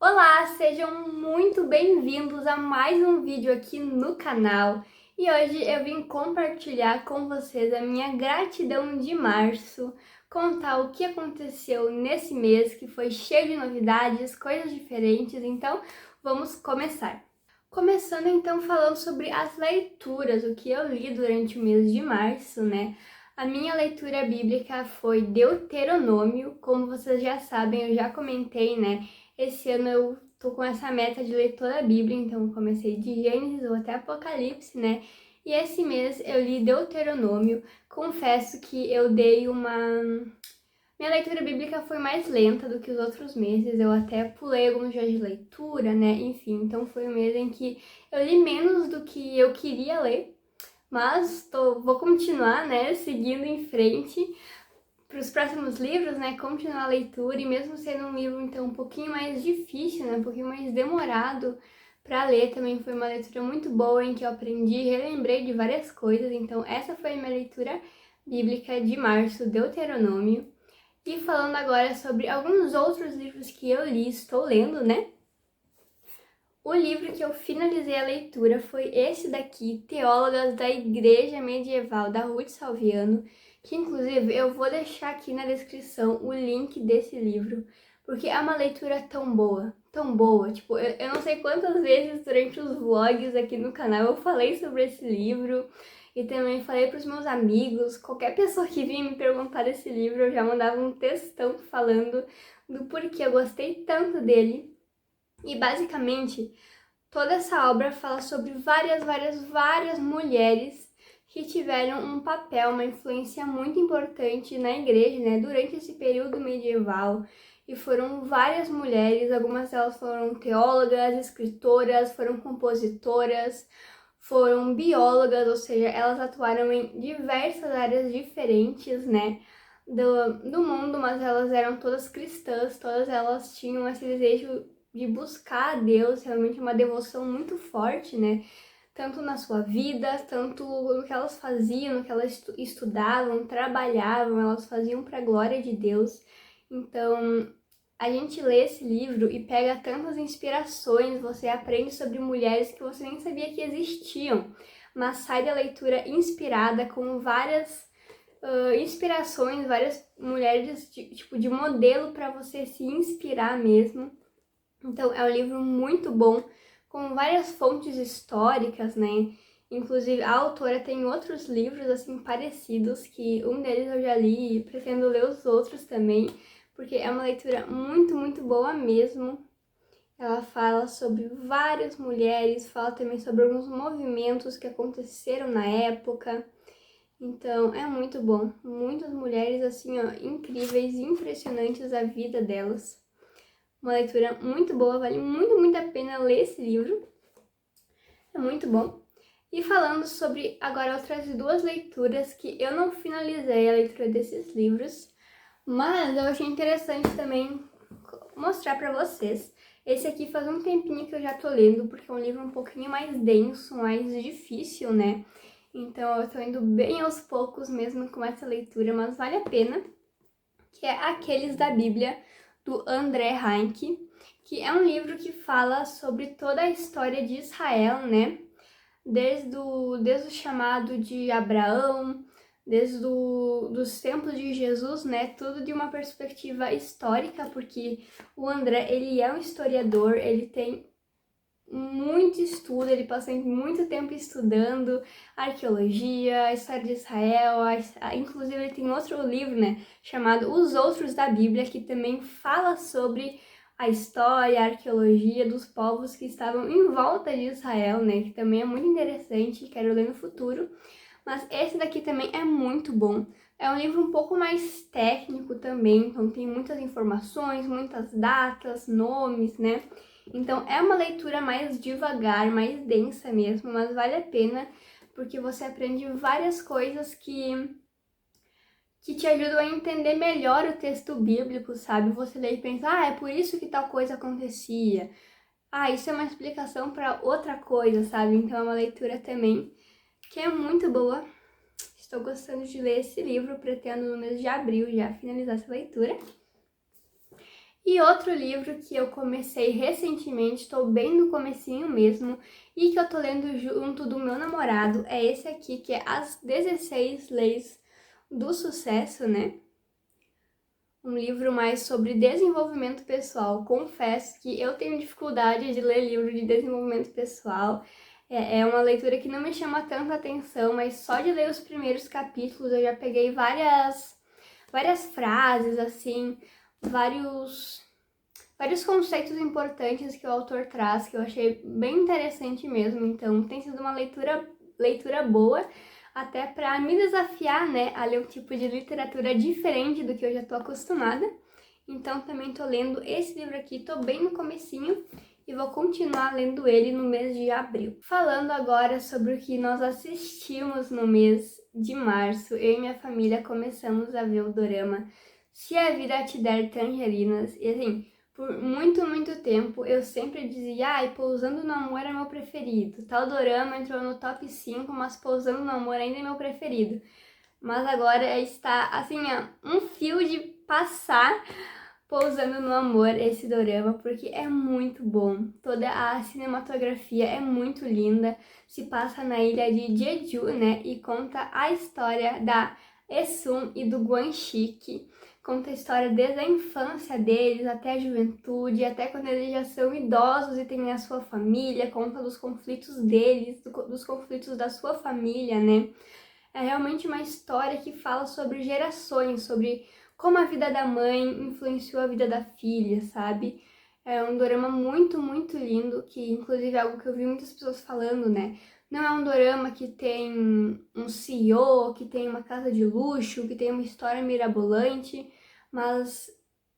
Olá, sejam muito bem-vindos a mais um vídeo aqui no canal. E hoje eu vim compartilhar com vocês a minha gratidão de março, contar o que aconteceu nesse mês que foi cheio de novidades, coisas diferentes, então vamos começar. Começando então falando sobre as leituras, o que eu li durante o mês de março, né? A minha leitura bíblica foi Deuteronômio, como vocês já sabem, eu já comentei, né? Esse ano eu tô com essa meta de ler toda a Bíblia, então eu comecei de Gênesis ou até Apocalipse, né? E esse mês eu li Deuteronômio. Confesso que eu dei uma minha leitura bíblica foi mais lenta do que os outros meses, eu até pulei alguns dias de leitura, né? Enfim, então foi um mês em que eu li menos do que eu queria ler, mas vou continuar, né? Seguindo em frente para os próximos livros, né? Continuar a leitura e mesmo sendo um livro então um pouquinho mais difícil, né? Um pouquinho mais demorado para ler, também foi uma leitura muito boa em que eu aprendi e relembrei de várias coisas. Então essa foi a minha leitura bíblica de março, Deuteronômio. E falando agora sobre alguns outros livros que eu li, estou lendo, né? O livro que eu finalizei a leitura foi esse daqui, Teólogas da Igreja Medieval, da Ruth Salviano, que inclusive eu vou deixar aqui na descrição o link desse livro, porque é uma leitura tão boa, tipo, eu não sei quantas vezes durante os vlogs aqui no canal eu falei sobre esse livro, e também falei para os meus amigos, qualquer pessoa que vinha me perguntar desse livro, eu já mandava um textão falando do porquê eu gostei tanto dele. E basicamente, toda essa obra fala sobre várias mulheres que tiveram um papel, uma influência muito importante na igreja, né, durante esse período medieval. E foram várias mulheres, algumas delas foram teólogas, escritoras, foram compositoras, foram biólogas, ou seja, elas atuaram em diversas áreas diferentes, né, do mundo, mas elas eram todas cristãs, todas elas tinham esse desejo de buscar a Deus, realmente uma devoção muito forte, né? Tanto na sua vida, tanto no que elas faziam, no que elas estudavam, trabalhavam, elas faziam para a glória de Deus. Então, a gente lê esse livro e pega tantas inspirações, você aprende sobre mulheres que você nem sabia que existiam, mas sai da leitura inspirada com várias inspirações, várias mulheres de modelo para você se inspirar mesmo. Então é um livro muito bom, com várias fontes históricas, né? Inclusive a autora tem outros livros assim parecidos, que um deles eu já li e pretendo ler os outros também, porque é uma leitura muito boa mesmo. Ela fala sobre várias mulheres, fala também sobre alguns movimentos que aconteceram na época. Então é muito bom. Muitas mulheres assim, ó, incríveis, impressionantes a vida delas. Uma leitura muito boa, vale muito a pena ler esse livro. É muito bom. E falando sobre agora outras duas leituras que eu não finalizei a leitura desses livros, mas eu achei interessante também mostrar para vocês. Esse aqui faz um tempinho que eu já tô lendo, porque é um livro um pouquinho mais denso, mais difícil, né? Então eu tô indo bem aos poucos mesmo com essa leitura, mas vale a pena, que é Aqueles da Bíblia, do André Heinck, que é um livro que fala sobre toda a história de Israel, né? Desde o chamado de Abraão, dos tempos de Jesus, né? Tudo de uma perspectiva histórica, porque o André, ele é um historiador, ele tem muito estudo, ele passou muito tempo estudando arqueologia, a história de Israel, inclusive ele tem outro livro, né, chamado Os Outros da Bíblia, que também fala sobre a história, a arqueologia dos povos que estavam em volta de Israel, né, que também é muito interessante, quero ler no futuro. Mas esse daqui também é muito bom. É um livro um pouco mais técnico também, então tem muitas informações, muitas datas, nomes, né? Então é uma leitura mais devagar, mais densa mesmo, mas vale a pena porque você aprende várias coisas que te ajudam a entender melhor o texto bíblico, sabe? Você lê e pensa, é por isso que tal coisa acontecia. Isso é uma explicação para outra coisa, sabe? Então é uma leitura também que é muito boa. Estou gostando de ler esse livro, pretendo no mês de abril já finalizar essa leitura. E outro livro que eu comecei recentemente, estou bem no comecinho mesmo, e que eu tô lendo junto do meu namorado, é esse aqui, que é As 16 Leis do Sucesso, né? Um livro mais sobre desenvolvimento pessoal. Confesso que eu tenho dificuldade de ler livro de desenvolvimento pessoal. É uma leitura que não me chama tanta atenção, mas só de ler os primeiros capítulos eu já peguei várias frases, assim, vários conceitos importantes que o autor traz, que eu achei bem interessante mesmo. Então, tem sido uma leitura boa, até para me desafiar, né, a ler um tipo de literatura diferente do que eu já tô acostumada. Então, também tô lendo esse livro aqui, tô bem no comecinho e vou continuar lendo ele no mês de abril. Falando agora sobre o que nós assistimos no mês de março, eu e minha família começamos a ver o dorama Se a Vida Te Der Tangerinas, e assim, por muito tempo eu sempre dizia, ai, Pousando no Amor é meu preferido. Tal dorama entrou no top 5, mas Pousando no Amor ainda é meu preferido. Mas agora está, assim, ó, um fio de passar Pousando no Amor, esse dorama, porque é muito bom. Toda a cinematografia é muito linda. Se passa na ilha de Jeju, né? E conta a história da Esun e do Guanxi. Conta a história desde a infância deles até a juventude, até quando eles já são idosos e têm a sua família. Conta dos conflitos deles, dos conflitos da sua família, né? É realmente uma história que fala sobre gerações, sobre como a vida da mãe influenciou a vida da filha, sabe? É um dorama muito lindo, que inclusive é algo que eu vi muitas pessoas falando, né? Não é um dorama que tem um CEO, que tem uma casa de luxo, que tem uma história mirabolante, mas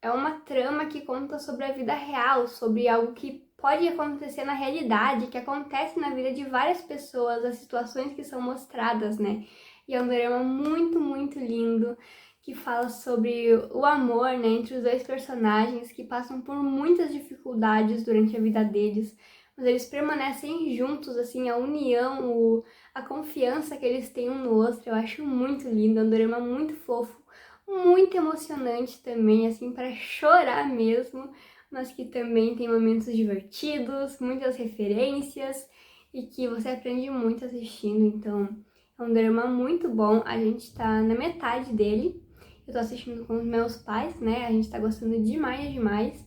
é uma trama que conta sobre a vida real, sobre algo que pode acontecer na realidade, que acontece na vida de várias pessoas, as situações que são mostradas, né? E é um drama muito lindo, que fala sobre o amor, né, entre os dois personagens que passam por muitas dificuldades durante a vida deles, mas eles permanecem juntos, assim, a união, a confiança que eles têm um no outro, eu acho muito lindo, é um drama muito fofo, muito emocionante também, assim, para chorar mesmo, mas que também tem momentos divertidos, muitas referências e que você aprende muito assistindo, então é um drama muito bom, a gente tá na metade dele, eu tô assistindo com os meus pais, né, a gente tá gostando demais,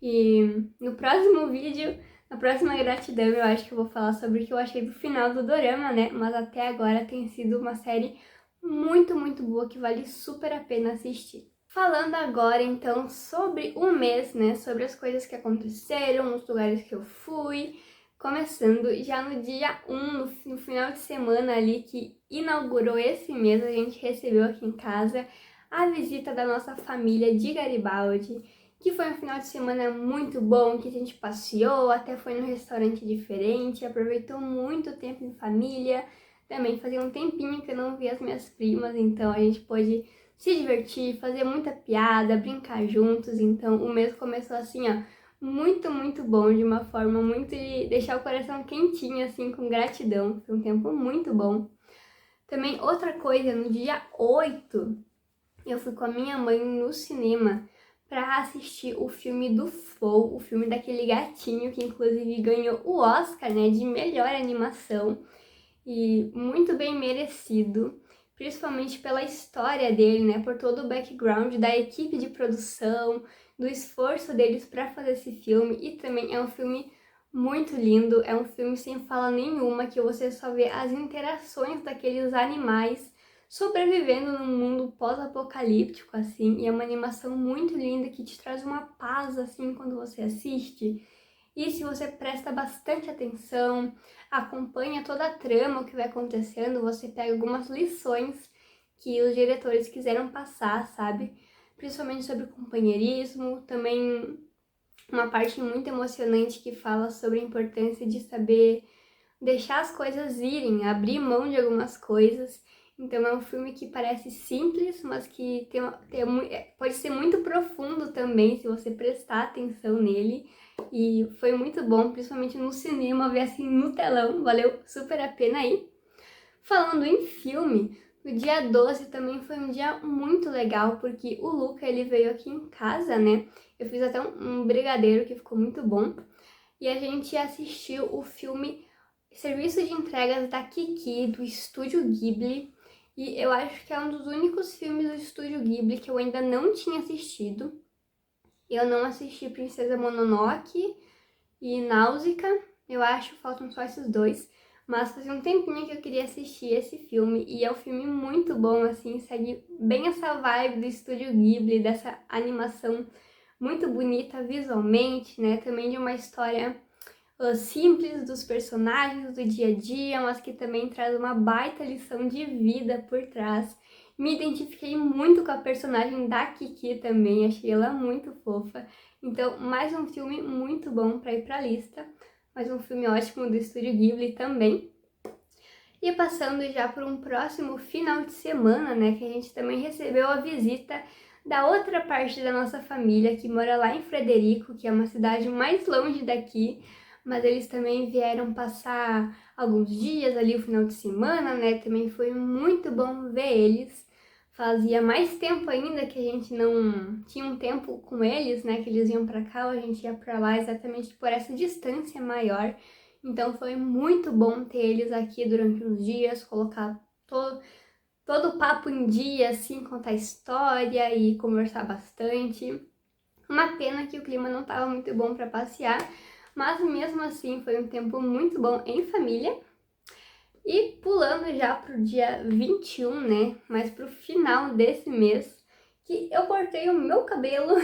e no próximo vídeo, na próxima gratidão, eu acho que eu vou falar sobre o que eu achei do final do dorama, né, mas até agora tem sido uma série muito boa, que vale super a pena assistir. Falando agora, então, sobre o mês, né, sobre as coisas que aconteceram, os lugares que eu fui, começando já no dia 1, no final de semana ali que inaugurou esse mês, a gente recebeu aqui em casa a visita da nossa família de Garibaldi, que foi um final de semana muito bom, que a gente passeou, até foi num restaurante diferente, aproveitou muito tempo em família, também fazia um tempinho que eu não via as minhas primas, então a gente pôde se divertir, fazer muita piada, brincar juntos, então o mês começou assim, ó, muito bom, de uma forma muito de deixar o coração quentinho, assim, com gratidão, foi um tempo muito bom. Também outra coisa, no dia 8, eu fui com a minha mãe no cinema para assistir o filme do Flow, o filme daquele gatinho que inclusive ganhou o Oscar, né, de melhor animação, e muito bem merecido, principalmente pela história dele, né, por todo o background da equipe de produção, do esforço deles para fazer esse filme, e também é um filme muito lindo, é um filme sem fala nenhuma, que você só vê as interações daqueles animais sobrevivendo num mundo pós-apocalíptico, assim, e é uma animação muito linda que te traz uma paz, assim, quando você assiste. E se você presta bastante atenção, acompanha toda a trama, o que vai acontecendo, você pega algumas lições que os diretores quiseram passar, sabe? Principalmente sobre o companheirismo, também uma parte muito emocionante que fala sobre a importância de saber deixar as coisas irem, abrir mão de algumas coisas. Então é um filme que parece simples, mas que pode ser muito profundo também, se você prestar atenção nele. E foi muito bom, principalmente no cinema, ver assim no telão, valeu super a pena aí. Falando em filme, No dia 12 também foi um dia muito legal, porque o Luca, ele veio aqui em casa, né? Eu fiz até um brigadeiro que ficou muito bom. E a gente assistiu o filme Serviço de Entregas da Kiki, do Estúdio Ghibli. E eu acho que é um dos únicos filmes do Estúdio Ghibli que eu ainda não tinha assistido. Eu não assisti Princesa Mononoke e Náusea, eu acho, faltam só esses dois. Mas fazia um tempinho que eu queria assistir esse filme e é um filme muito bom, assim, segue bem essa vibe do Estúdio Ghibli, dessa animação muito bonita visualmente, né? Também de uma história simples dos personagens do dia a dia, mas que também traz uma baita lição de vida por trás. Me identifiquei muito com a personagem da Kiki também, achei ela muito fofa. Então, mais um filme muito bom para ir para a lista. Mais um filme ótimo do Estúdio Ghibli também. E passando já por um próximo final de semana, né, que a gente também recebeu a visita da outra parte da nossa família, que mora lá em Frederico, que é uma cidade mais longe daqui, mas eles também vieram passar alguns dias ali o final de semana, né, também foi muito bom ver eles. Fazia mais tempo ainda que a gente não tinha um tempo com eles, né, que eles iam para cá, a gente ia para lá exatamente por essa distância maior. Então foi muito bom ter eles aqui durante uns dias, colocar todo o papo em dia, assim, contar história e conversar bastante. Uma pena que o clima não estava muito bom para passear, mas mesmo assim foi um tempo muito bom em família. E pulando já pro dia 21, né, mas pro final desse mês, que eu cortei o meu cabelo.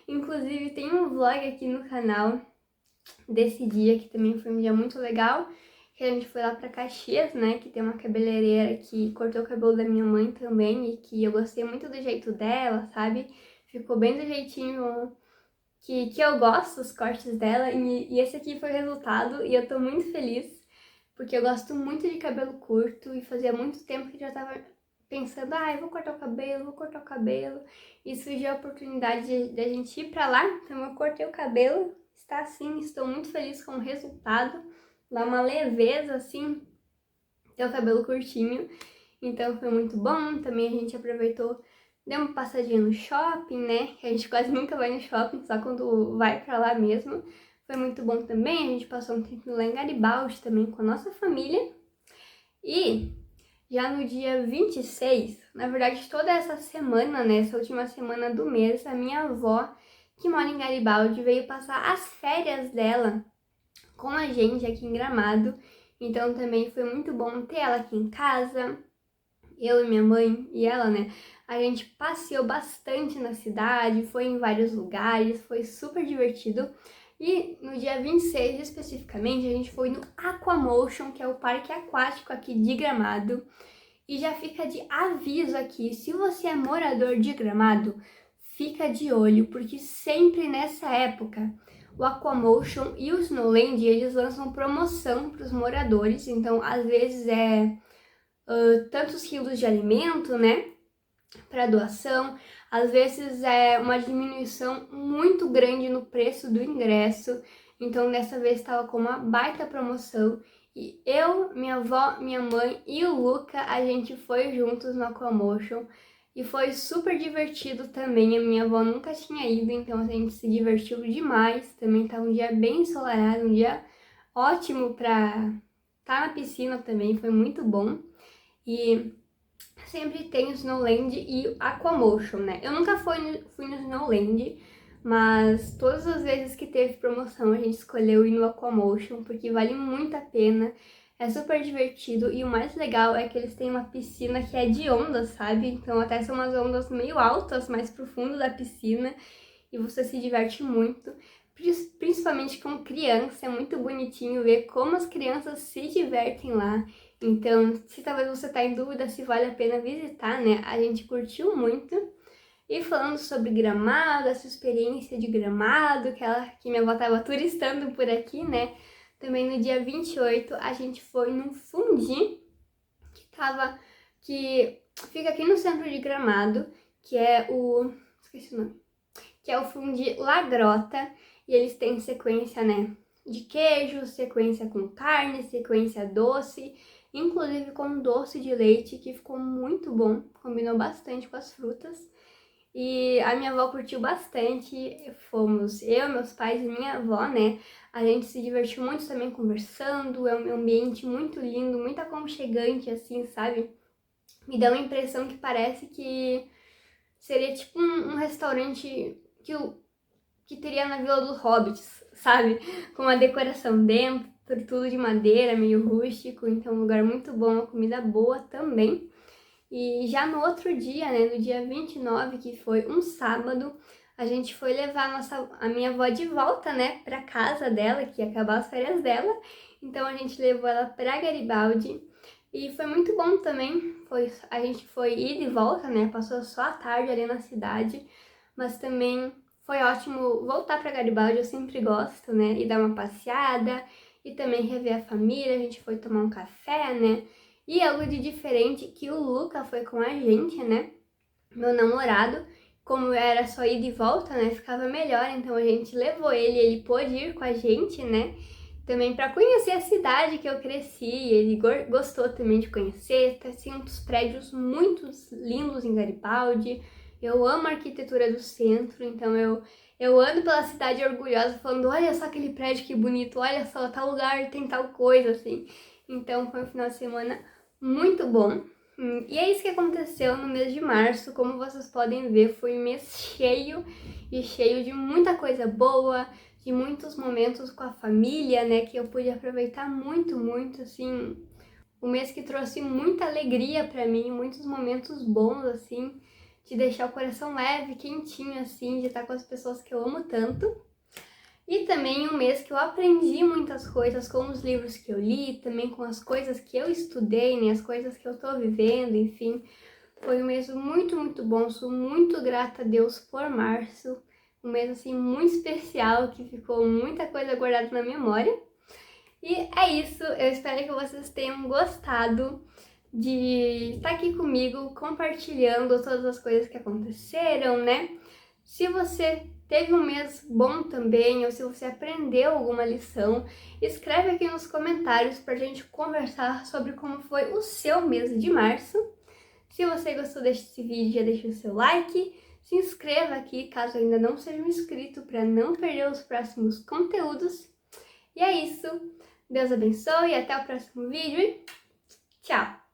Inclusive tem um vlog aqui no canal desse dia, que também foi um dia muito legal, que a gente foi lá pra Caxias, né, que tem uma cabeleireira que cortou o cabelo da minha mãe também, e que eu gostei muito do jeito dela, sabe? Ficou bem do jeitinho que eu gosto, os cortes dela, e esse aqui foi o resultado, e eu tô muito feliz, porque eu gosto muito de cabelo curto, e fazia muito tempo que eu já tava pensando, eu vou cortar o cabelo, vou cortar o cabelo, e surgiu a oportunidade de a gente ir pra lá, então eu cortei o cabelo, está assim, estou muito feliz com o resultado, dá uma leveza assim, ter o cabelo curtinho, então foi muito bom. Também a gente aproveitou, deu uma passadinha no shopping, né, que a gente quase nunca vai no shopping, só quando vai pra lá mesmo. Foi muito bom também, a gente passou um tempo lá em Garibaldi também com a nossa família. E já no dia 26, na verdade toda essa semana, né, essa última semana do mês, a minha avó, que mora em Garibaldi, veio passar as férias dela com a gente aqui em Gramado. Então também foi muito bom ter ela aqui em casa, eu e minha mãe e ela, né? A gente passeou bastante na cidade, foi em vários lugares, foi super divertido. E no dia 26, especificamente, a gente foi no Aquamotion, que é o parque aquático aqui de Gramado. E já fica de aviso aqui, se você é morador de Gramado, fica de olho, porque sempre nessa época o Aquamotion e o Snowland, eles lançam promoção para os moradores. Então, às vezes tantos quilos de alimento, né, para doação. Às vezes é uma diminuição muito grande no preço do ingresso. Então, dessa vez estava com uma baita promoção. E eu, minha avó, minha mãe e o Luca, a gente foi juntos no Aquamotion. E foi super divertido também. A minha avó nunca tinha ido, então a gente se divertiu demais. Também tá um dia bem ensolarado, um dia ótimo pra estar na piscina também, foi muito bom. E sempre tem o Snowland e Aquamotion, né? Eu nunca fui no Snowland, mas todas as vezes que teve promoção a gente escolheu ir no Aquamotion, porque vale muito a pena, é super divertido e o mais legal é que eles têm uma piscina que é de ondas, sabe? Então até são umas ondas meio altas, mais pro fundo da piscina, e você se diverte muito, principalmente com criança. É muito bonitinho ver como as crianças se divertem lá. Então, se talvez você tá em dúvida se vale a pena visitar, né? A gente curtiu muito. E falando sobre Gramado, essa experiência de Gramado, que minha avó tava turistando por aqui, né? Também no dia 28 a gente foi num fundi que fica aqui no centro de Gramado, que é esqueci o nome, que é o fundi La Grota, e eles têm sequência, né, de queijo, sequência com carne, sequência doce. inclusive com doce de leite, que ficou muito bom, combinou bastante com as frutas. E a minha avó curtiu bastante, fomos eu, meus pais e minha avó, né? A gente se divertiu muito também conversando, é um ambiente muito lindo, muito aconchegante, assim, sabe? Me dá uma impressão que parece que seria tipo um restaurante que teria na Vila dos Hobbits, sabe? Com uma decoração dentro, tudo de madeira, meio rústico, então um lugar muito bom, uma comida boa também. E já no outro dia, né, no dia 29, que foi um sábado, a gente foi levar a minha avó de volta, né, pra casa dela, que ia acabar as férias dela. Então a gente levou ela pra Garibaldi e foi muito bom também. A gente foi ida e volta, né, passou só a tarde ali na cidade, mas também foi ótimo voltar pra Garibaldi, eu sempre gosto, né, e dar uma passeada e também rever a família. A gente foi tomar um café, né. E algo de diferente que o Luca foi com a gente, né? Meu namorado, como era só ida e volta, né? Ficava melhor, então a gente levou ele pôde ir com a gente, né? Também para conhecer a cidade que eu cresci, ele gostou também de conhecer, tem uns prédios muito lindos em Garibaldi. Eu amo a arquitetura do centro, então eu ando pela cidade orgulhosa falando, olha só aquele prédio que bonito, olha só, tal lugar tem tal coisa, assim. Então foi um final de semana muito bom. E é isso que aconteceu no mês de março. Como vocês podem ver, foi um mês cheio e cheio de muita coisa boa, de muitos momentos com a família, né, que eu pude aproveitar muito, muito, assim, um mês que trouxe muita alegria pra mim, muitos momentos bons, assim, de deixar o coração leve, quentinho, assim, de estar com as pessoas que eu amo tanto. E também um mês que eu aprendi muitas coisas com os livros que eu li, também com as coisas que eu estudei, né, as coisas que eu tô vivendo, enfim. Foi um mês muito, muito bom, sou muito grata a Deus por março. Um mês, assim, muito especial, que ficou muita coisa guardada na memória. E é isso, eu espero que vocês tenham gostado de estar aqui comigo, compartilhando todas as coisas que aconteceram, né? Se você teve um mês bom também, ou se você aprendeu alguma lição, escreve aqui nos comentários pra gente conversar sobre como foi o seu mês de março. Se você gostou desse vídeo, já deixa o seu like, se inscreva aqui caso ainda não seja inscrito para não perder os próximos conteúdos. E é isso, Deus abençoe, até o próximo vídeo e tchau!